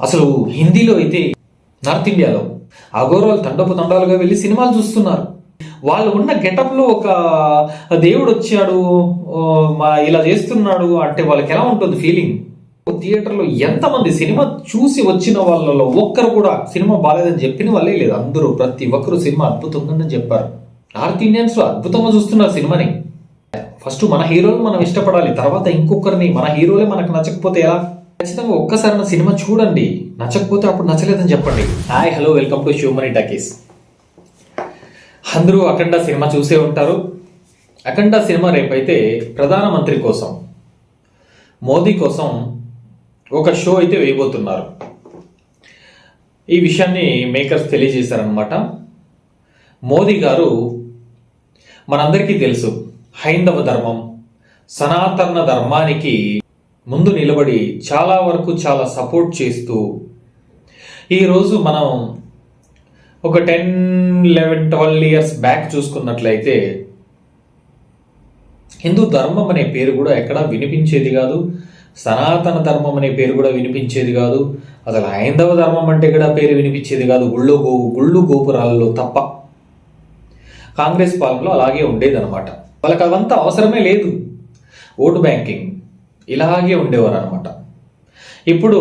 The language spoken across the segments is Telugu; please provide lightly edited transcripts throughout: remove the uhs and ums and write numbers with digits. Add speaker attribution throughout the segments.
Speaker 1: అసలు హిందీలో అయితే నార్త్ ఇండియాలో అఘోరాలు తండాలుగా వెళ్ళి సినిమాలు చూస్తున్నారు. వాళ్ళు ఉన్న గెటప్లో ఒక దేవుడు వచ్చాడు ఇలా చేస్తున్నాడు అంటే వాళ్ళకి ఎలా ఉంటుంది ఫీలింగ్? థియేటర్లో ఎంతమంది సినిమా చూసి వచ్చిన వాళ్ళలో ఒక్కరు కూడా సినిమా బాగాలేదని చెప్పిన వాళ్ళే లేదు. అందరూ ప్రతి ఒక్కరు సినిమా అద్భుతంగా ఉందని చెప్పారు. నార్త్ ఇండియన్స్ అద్భుతంగా చూస్తున్నారు సినిమాని. ఫస్ట్ మన హీరోలు మనం ఇష్టపడాలి, తర్వాత ఇంకొకరిని. మన హీరోలే మనకు నచ్చకపోతే ఎలా? ఖచ్చితంగా ఒక్కసారి సినిమా చూడండి, నచ్చకపోతే అప్పుడు నచ్చలేదని చెప్పండి. Hi hello, welcome to Sivamani talkies. అందరూ అఖండ సినిమా చూసే ఉంటారు. అఖండ సినిమా రేపైతే ప్రధానమంత్రి కోసం, మోదీ కోసం ఒక షో అయితే వేయబోతున్నారు. ఈ విషయాన్ని మేకర్స్ తెలియజేశారనమాట. మోదీ గారు మనందరికీ తెలుసు, హైందవ ధర్మం, సనాతన ధర్మానికి ముందు నిలబడి చాలా వరకు చాలా సపోర్ట్ చేస్తూ, ఈరోజు మనం ఒక 10, 11, 12 ఇయర్స్ బ్యాక్ చూసుకున్నట్లయితే హిందూ ధర్మం అనే పేరు కూడా ఎక్కడా వినిపించేది కాదు. సనాతన ధర్మం అనే పేరు కూడా వినిపించేది కాదు. అసలు హైందవ ధర్మం అంటే కూడా పేరు వినిపించేది కాదు, గుళ్ళు గోపురాలలో తప్ప. కాంగ్రెస్ పాలనలో అలాగే ఉండేదన్నమాట. వాళ్ళకి అవంతా అవసరమే లేదు. ఓటు బ్యాంకింగ్ ఇలాగే ఉండేవారు అనమాట. ఇప్పుడు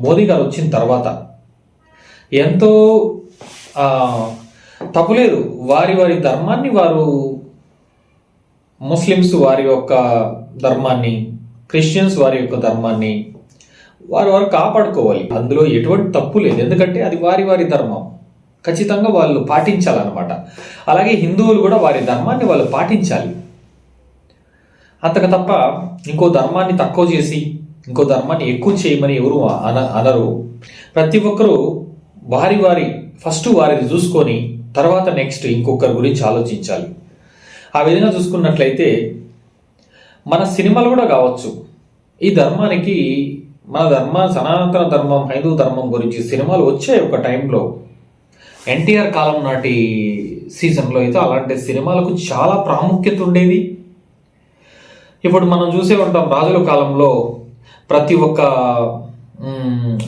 Speaker 1: మోదీ గారు వచ్చిన తర్వాత ఎంతో తప్పులేదు. వారి ధర్మాన్ని వారు, ముస్లిమ్స్ వారి యొక్క ధర్మాన్ని, క్రిస్టియన్స్ వారి యొక్క ధర్మాన్ని వారు కాపాడుకోవాలి. అందులో ఎటువంటి తప్పు లేదు, ఎందుకంటే అది వారి ధర్మం, ఖచ్చితంగా వాళ్ళు పాటించాలన్నమాట. అలాగే హిందువులు కూడా వారి ధర్మాన్ని వాళ్ళు పాటించాలి. అంతకు తప్ప ఇంకో ధర్మాన్ని తక్కువ చేసి ఇంకో ధర్మాన్ని ఎక్కువ చేయమని ఎవరు అనరు. ప్రతి ఒక్కరూ ఫస్ట్ వారిది చూసుకొని తర్వాత నెక్స్ట్ ఇంకొకరి గురించి ఆలోచించాలి. ఆ విధంగా చూసుకున్నట్లయితే మన సినిమాలు కూడా కావచ్చు, ఈ ధర్మానికి, మన సనాతన ధర్మం, హైందూ ధర్మం గురించి సినిమాలు వచ్చాయి ఒక టైంలో. ఎన్టీఆర్ కాలం నాటి సీజన్లో అయితే అలాంటి సినిమాలకు చాలా ప్రాముఖ్యత ఉండేది. ఇప్పుడు మనం చూసే ఉంటాం, రాజుల కాలంలో ప్రతి ఒక్క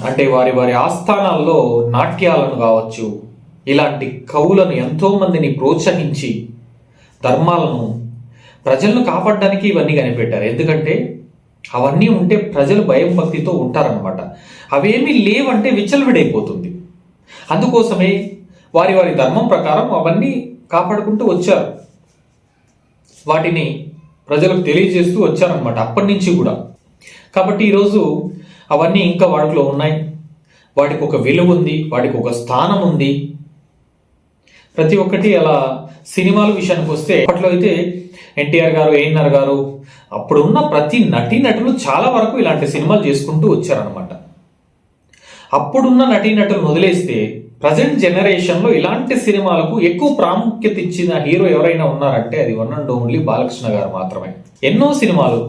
Speaker 1: అంటే వారి ఆస్థానాల్లో నాట్యాలను కావచ్చు, ఇలాంటి కవులను ఎంతోమందిని ప్రోత్సహించి ధర్మాలను, ప్రజలను కాపాడడానికి ఇవన్నీ కనిపెట్టారు. ఎందుకంటే అవన్నీ ఉంటే ప్రజలు భయం భక్తితో ఉంటారనమాట. అవేమీ లేవంటే విచ్చలవిడైపోతుంది. అందుకోసమే వారి ధర్మం ప్రకారం అవన్నీ కాపాడుకుంటూ వచ్చారు. వాటిని ప్రజలకు తెలియజేస్తూ వచ్చారనమాట అప్పటి నుంచి కూడా. కాబట్టి ఈరోజు అవన్నీ ఇంకా వాటిలో ఉన్నాయి. వాటికి ఒక విలువ ఉంది, వాటికి ఒక స్థానం ఉంది. ప్రతి ఒక్కటి అలా సినిమాల విషయానికి వస్తే, అప్పట్లో అయితే ఎన్టీఆర్ గారు, ఏఎన్ఆర్ గారు, అప్పుడున్న ప్రతి నటీనటులు చాలా వరకు ఇలాంటి సినిమాలు చేసుకుంటూ వచ్చారనమాట. అప్పుడున్న నటీనటులను వదిలేస్తే ప్రజెంట్ జనరేషన్లో ఇలాంటి సినిమాలకు ఎక్కువ ప్రాముఖ్యత ఇచ్చిన హీరో ఎవరైనా ఉన్నారంటే అది వన్ అండ్ ఓన్లీ బాలకృష్ణ గారు మాత్రమే. ఎన్నో సినిమాలు,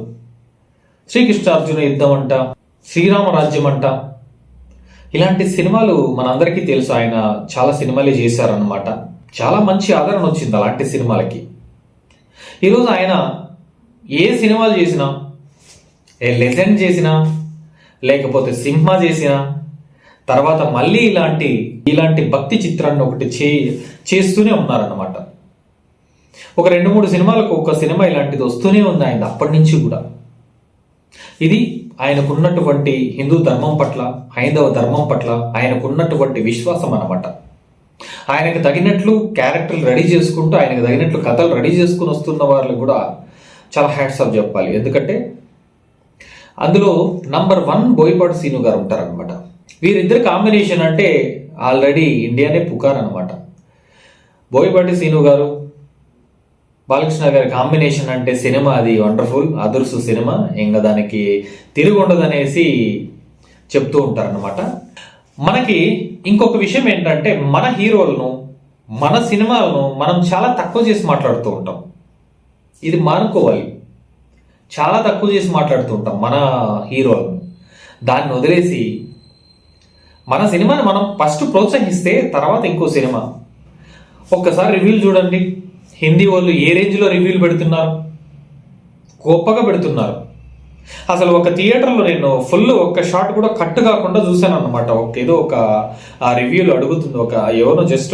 Speaker 1: శ్రీకృష్ణార్జున యుద్ధం అంట, శ్రీరామరాజ్యం అంట, ఇలాంటి సినిమాలు మనందరికీ తెలుసు. ఆయన చాలా సినిమాలే చేశారనమాట. చాలా మంచి ఆదరణ వచ్చింది అలాంటి సినిమాలకి. ఈరోజు ఆయన ఏ సినిమాలు చేసినా, ఏ లెజెండ్ చేసినా, లేకపోతే సింహ చేసినా, తర్వాత మళ్ళీ ఇలాంటి భక్తి చిత్రాన్ని ఒకటి చేస్తూనే ఉన్నారన్నమాట. ఒక 2-3 సినిమాలకు ఒక సినిమా ఇలాంటిది వస్తూనే ఉంది ఆయన అప్పటి నుంచి కూడా. ఇది ఆయనకున్నటువంటి హిందూ ధర్మం పట్ల, హైందవ ధర్మం పట్ల ఆయనకున్నటువంటి విశ్వాసం అన్నమాట. ఆయనకు తగినట్లు క్యారెక్టర్లు రెడీ చేసుకుంటూ, ఆయనకు తగినట్లు కథలు రెడీ చేసుకుని వస్తున్న వాళ్ళకి కూడా చాలా హ్యాట్స్ ఆఫ్ చెప్పాలి. ఎందుకంటే అందులో నంబర్ 1 బోయపాటి శ్రీను గారు ఉంటారనమాట. వీరిద్దరు కాంబినేషన్ అంటే ఆల్రెడీ ఇండియానే పుకార్ అనమాట. బోయపాటి శ్రీను గారు, బాలకృష్ణ గారి కాంబినేషన్ అంటే సినిమా అది వండర్ఫుల్, అదుర్సు సినిమా, ఇంకా దానికి తిరిగి ఉండదనేసి చెప్తూ ఉంటారనమాట. మనకి ఇంకొక విషయం ఏంటంటే, మన హీరోలను, మన సినిమాలను మనం చాలా తక్కువ చేసి మాట్లాడుతూ ఉంటాం. ఇది మానుకోవాలి. చాలా తక్కువ చేసి మాట్లాడుతూ ఉంటాం మన హీరోలను. దాన్ని వదిలేసి మన సినిమాని మనం ఫస్ట్ ప్రోత్సహిస్తే తర్వాత ఇంకో సినిమా. ఒక్కసారి రివ్యూలు చూడండి, హిందీ వాళ్ళు ఏ రేంజ్లో రివ్యూలు పెడుతున్నారు, గొప్పగా పెడుతున్నారు. అసలు ఒక థియేటర్లో నేను ఫుల్ ఒక్క షాట్ కూడా కట్ కాకుండా చూశాను అనమాట. ఏదో ఒక ఆ రివ్యూలు అడుగుతుంది, ఒక ఎవరో జస్ట్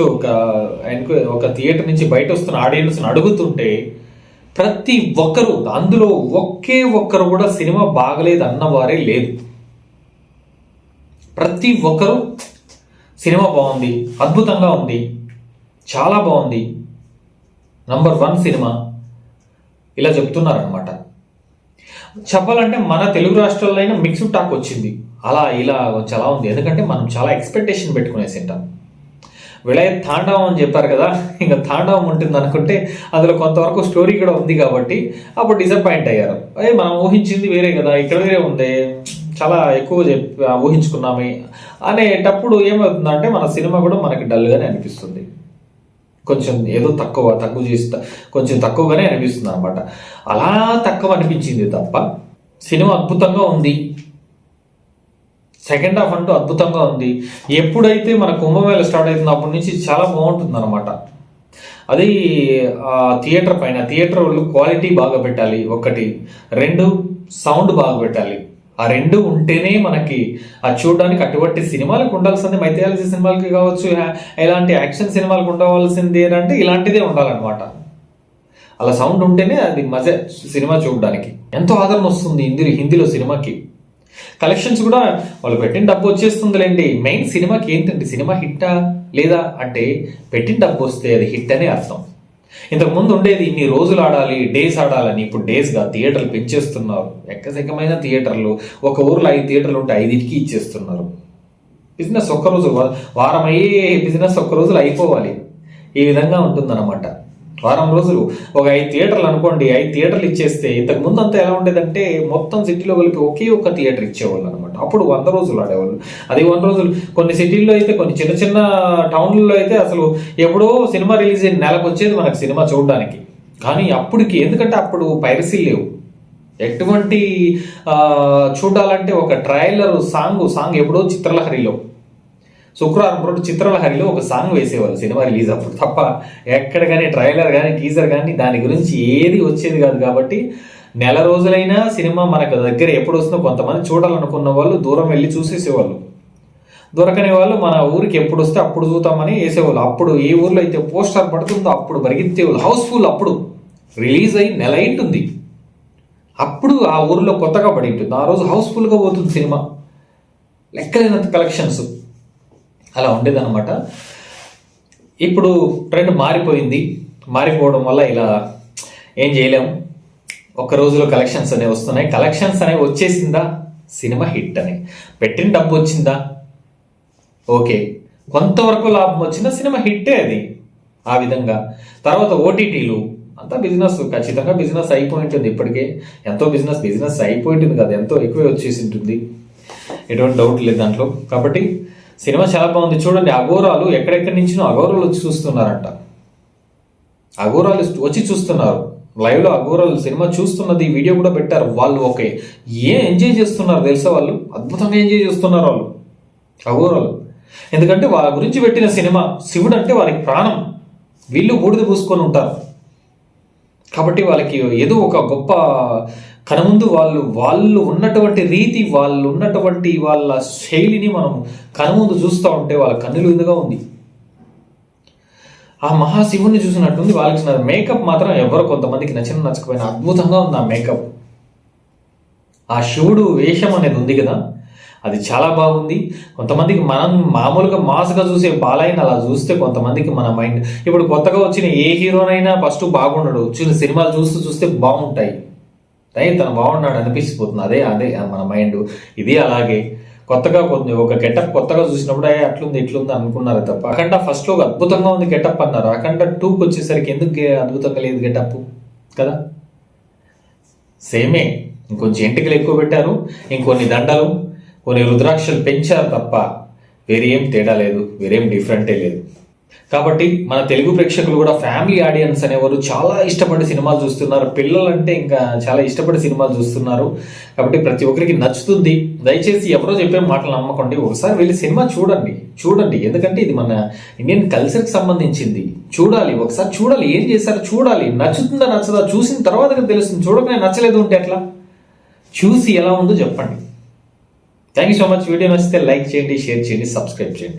Speaker 1: ఒక థియేటర్ నుంచి బయట వస్తున్న ఆడియన్స్ అడుగుతుంటే ప్రతి ఒక్కరు అందులో ఒకే ఒక్కరు కూడా సినిమా బాగలేదు అన్నవారే లేదు. ప్రతి ఒక్కరు సినిమా బాగుంది, అద్భుతంగా ఉంది, చాలా బాగుంది, నంబర్ 1 సినిమా ఇలా చెప్తున్నారనమాట. చెప్పాలంటే మన తెలుగు రాష్ట్రాల్లో అయినా మిక్స్డ్ టాక్ వచ్చింది, అలా ఇలా చాలా ఉంది. ఎందుకంటే మనం చాలా ఎక్స్పెక్టేషన్ పెట్టుకునేసి ఉంటాం. విలయత్ తాండవం అని చెప్పారు కదా, ఇంకా తాండవం ఉంటుంది అనుకుంటే అందులో కొంతవరకు స్టోరీ కూడా ఉంది కాబట్టి అప్పుడు డిసప్పాయింట్ అయ్యారు. మనం ఊహించింది వేరే కదా, ఇక్కడ వేరే ఉంది, చాలా ఎక్కువ ఊహించుకున్నామే అనేటప్పుడు ఏమవుతుందంటే మన సినిమా కూడా మనకి డల్గానే అనిపిస్తుంది. కొంచెం ఏదో తక్కువ చేస్తా, కొంచెం తక్కువగానే అనిపిస్తుంది అనమాట. అలా తక్కువ అనిపించింది తప్ప సినిమా అద్భుతంగా ఉంది. సెకండ్ హాఫ్ అంటూ అద్భుతంగా ఉంది. ఎప్పుడైతే మన కుంభమేళ స్టార్ట్ అవుతుందో అప్పటి నుంచి చాలా బాగుంటుంది అనమాట. అది థియేటర్ వాళ్ళు క్వాలిటీ బాగా పెట్టాలి, 1. 2 సౌండ్ బాగా పెట్టాలి. ఆ 2 ఉంటేనే మనకి అది చూడడానికి అటువంటి సినిమాలకు ఉండాల్సింది, మైథాలజీ సినిమాలకి కావచ్చు, ఇలాంటి యాక్షన్ సినిమాలకు ఉండవలసింది ఏంటంటే ఇలాంటిదే ఉండాలన్నమాట. అలా సౌండ్ ఉంటేనే అది మజా సినిమా చూడడానికి. ఎంతో ఆదరణ వస్తుంది హిందీలో సినిమాకి. కలెక్షన్స్ కూడా వాళ్ళు పెట్టిన డబ్బు వచ్చేస్తుందిలేండి. మెయిన్ సినిమాకి ఏంటంటే సినిమా హిట్టా లేదా అంటే పెట్టిన డబ్బు వస్తే అది హిట్ అనే అర్థం. ఇంతకుముందు ఉండేది ఇన్ని రోజులు ఆడాలి, డేస్ ఆడాలని. ఇప్పుడు డేస్గా థియేటర్లు పెంచేస్తున్నారు. ఎక్కసెక్కమైన థియేటర్లు, ఒక ఊర్లో 5 థియేటర్లు ఉంటే 5కి ఇచ్చేస్తున్నారు. బిజినెస్ ఒక్కరోజు, వారం అయ్యే బిజినెస్ ఒక్క రోజులు అయిపోవాలి. ఈ విధంగా ఉంటుందన్నమాట. వారం రోజులు ఒక 5 థియేటర్లు అనుకోండి, 5 థియేటర్లు ఇచ్చేస్తే ఇంతకు ముందు అంతా ఎలా ఉండేదంటే మొత్తం సిటీలో కలిపి ఒకే ఒక థియేటర్ ఇచ్చేవాళ్ళు అనమాట. అప్పుడు 100 రోజులు ఆడేవాళ్ళు. అది 100 రోజులు. కొన్ని సిటీల్లో అయితే, కొన్ని చిన్న చిన్న టౌన్లలో అయితే అసలు ఎప్పుడో సినిమా రిలీజ్ అయిన నెలకు వచ్చేది మనకు సినిమా చూడడానికి. కానీ అప్పటికి, ఎందుకంటే అప్పుడు పైరసీ లేవు, ఎటువంటి చూడాలంటే ఒక ట్రైలర్ సాంగ్ ఎప్పుడో చిత్రలహరిలో, శుక్రవారం రోజు చిత్రలహరిలో ఒక సాంగ్ వేసేవాళ్ళు సినిమా రిలీజ్ అప్పుడు. తప్ప ఎక్కడ కానీ ట్రైలర్ కానీ టీజర్ కానీ దాని గురించి ఏది వచ్చేది కాదు. కాబట్టి నెల రోజులైనా సినిమా మనకు దగ్గర ఎప్పుడు వస్తుందో, కొంతమంది చూడాలనుకున్న వాళ్ళు దూరం వెళ్ళి చూసేసేవాళ్ళు, దొరకనే వాళ్ళు మన ఊరికి ఎప్పుడు వస్తే అప్పుడు చూద్దామని వేసేవాళ్ళు. అప్పుడు ఏ ఊర్లో అయితే పోస్టర్ పడుతుందో అప్పుడు పరిగెత్తేవాళ్ళు. హౌస్ఫుల్. అప్పుడు రిలీజ్ అయ్యి నెల అయింటుంది, అప్పుడు ఆ ఊరిలో కొత్తగా పడి ఉంటుంది, ఆ రోజు హౌస్ఫుల్గా పోతుంది సినిమా. లెక్కలేనంత కలెక్షన్స్ అలా ఉండేదన్నమాట. ఇప్పుడు ట్రెండ్ మారిపోయింది. మారిపోవడం వల్ల ఇలా ఏం చేయలేము. ఒక్క రోజులో కలెక్షన్స్ అనేవి వస్తున్నాయి. కలెక్షన్స్ అనేవి వచ్చేసిందా సినిమా హిట్ అని. పెట్టిన డబ్బు వచ్చిందా ఓకే, కొంతవరకు లాభం వచ్చిన సినిమా హిట్టే అది. ఆ విధంగా తర్వాత ఓటీటీలు అంతా బిజినెస్, ఖచ్చితంగా బిజినెస్ అయిపోయి ఉంటుంది. ఇప్పటికే ఎంతో బిజినెస్ అయిపోయి ఉంటుంది కదా, ఎంతో ఎక్కువే వచ్చేసి ఉంటుంది, ఎటువంటి డౌట్ లేదు దాంట్లో. కాబట్టి సినిమా చాలా బాగుంది. చూడండి, అఘోరాలు ఎక్కడెక్కడి నుంచినో అఘోరాలు వచ్చి చూస్తున్నారంట. అఘోరాలు వచ్చి చూస్తున్నారు లైవ్లో. అఘోరాలు సినిమా చూస్తున్నది వీడియో కూడా పెట్టారు వాళ్ళు. ఓకే, ఏం ఎంజాయ్ చేస్తున్నారు తెలుసా, వాళ్ళు అద్భుతంగా ఎంజాయ్ చేస్తున్నారు వాళ్ళు అఘోరాలు. ఎందుకంటే వాళ్ళ గురించి పెట్టిన సినిమా, శివుడు అంటే వాళ్ళకి ప్రాణం, వీళ్ళు బూడిద పూసుకొని ఉంటారు. కాబట్టి వాళ్ళకి ఏదో ఒక గొప్ప కనుముందు వాళ్ళు ఉన్నటువంటి రీతి, వాళ్ళు ఉన్నటువంటి వాళ్ళ శైలిని మనం కనుముందు చూస్తూ ఉంటే వాళ్ళ కన్నులు విధంగా ఉంది. ఆ మహాశివుని చూసినట్టుంది వాళ్ళకి. మేకప్ మాత్రం ఎవరో కొంతమందికి నచ్చకపోయినా అద్భుతంగా ఉంది ఆ మేకప్. ఆ శివుడు వేషం అనేది ఉంది కదా, అది చాలా బాగుంది. కొంతమందికి మనం మామూలుగా మాస్గా చూసే బాలయ్యని అలా చూస్తే కొంతమందికి మన మైండ్, ఇప్పుడు కొత్తగా వచ్చిన ఏ హీరోనైనా ఫస్ట్ బాగుండడు, సినిమాలు చూస్తే బాగుంటాయి, తను బాగున్నాడు అనిపిస్తుపోతుంది. అదే మన మైండ్. ఇది అలాగే కొత్తగా ఒక గెటప్ కొత్తగా చూసినప్పుడు అట్లుంది ఇట్లుంది అనుకున్నారు తప్ప, అఖండ ఫస్ట్లో అద్భుతంగా ఉంది గెటప్ అన్నారు. అఖండ 2కి వచ్చేసరికి ఎందుకు అద్భుతంగా లేదు గెటప్ కదా, సేమే. ఇంకొంచెం ఎంటికలు ఎక్కువ పెట్టారు, ఇంకొన్ని దండలు, కొన్ని రుద్రాక్షలు పెంచారు తప్ప వేరేం తేడా లేదు, వేరేం డిఫరెంటే లేదు. కాబట్టి మన తెలుగు ప్రేక్షకులు కూడా, ఫ్యామిలీ ఆడియన్స్ అనేవారు చాలా ఇష్టపడి సినిమాలు చూస్తున్నారు. పిల్లలంటే ఇంకా చాలా ఇష్టపడి సినిమాలు చూస్తున్నారు. కాబట్టి ప్రతి ఒక్కరికి నచ్చుతుంది. దయచేసి ఎవరో చెప్పే మాటలు నమ్మకండి, ఒకసారి వెళ్ళి సినిమా చూడండి. ఎందుకంటే ఇది మన ఇండియన్ కల్చర్కి సంబంధించింది. ఒకసారి చూడాలి, ఏం చేశారో చూడాలి. నచ్చుతుందా నచ్చదా చూసిన తర్వాత తెలుస్తుంది. చూడకనే నచ్చలేదు ఉంటే ఎట్లా? చూసి ఎలా ఉందో చెప్పండి. Thank you so much. Video నచ్చితే లైక్ చేయండి, షేర్ చేయండి, సబ్స్క్రైబ్ చేయండి.